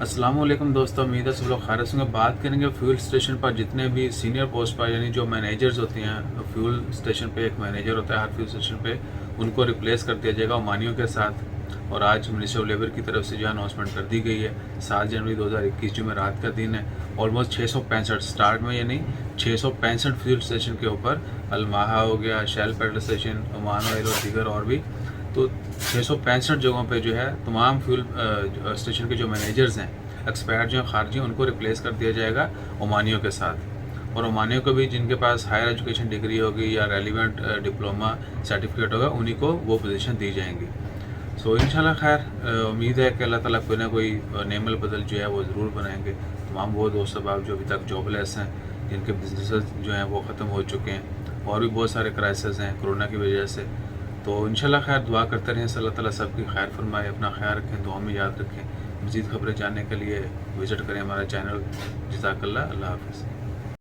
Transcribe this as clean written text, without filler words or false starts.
अस्सलाम वालेकुम दोस्तों, उम्मीद है सब लोग खैरियत से होंगे। बात करेंगे फ्यूल स्टेशन पर जितने भी सीनियर पोस्ट पर यानी जो मैनेजर्स होते हैं, फ्यूल स्टेशन पे एक मैनेजर होता है हर फ्यूल स्टेशन पे, उनको रिप्लेस कर दिया जाएगा ओमानियों के साथ। और आज मिनिस्ट्री ऑफ लेबर की तरफ से जो अनाउंसमेंट कर दी गई है 7 जनवरी 2021 जुमेरात का दिन है। ऑलमोस्ट 665 स्टार्ट में ये नहीं 665 फ्यूल स्टेशन के ऊपर, अलमाहा हो गया, Shell petrol station, Oman oil और दीगर और भी, तो 665 जगहों पे जो है तमाम फ्यूल स्टेशन के जो मैनेजर्स हैं एक्सपायर्ड जो हैं खारजी, उनको रिप्लेस कर दिया जाएगा ओमानियों के साथ। और ओमानियों को भी जिनके पास हायर एजुकेशन डिग्री होगी या रेलिवेंट डिप्लोमा सर्टिफिकेट होगा उन्हीं को वो पोजीशन दी जाएंगी। सो इंशाल्लाह खैर उम्मीद है कि अल्लाह ताला कोई ना कोई नेमल बदल जो है वो ज़रूर बनाएंगे। तमाम वो दोस्त अहबाब जो अभी तक जॉबलेस हैं, जिनके बिजनेस जो हैं वो ख़त्म हो चुके हैं, और भी बहुत सारे क्राइसिस हैं कोरोना की वजह से। तो इंशाल्लाह खैर दुआ करते रहें, अल्लाह ताला सबकी खैर फरमाए। अपना ख्याल रखें, दुआ में याद रखें। मज़ीद खबरें जानने के लिए विज़िट करें हमारा चैनल। जज़ाकल्लाह, अल्लाह हाफ़िज़।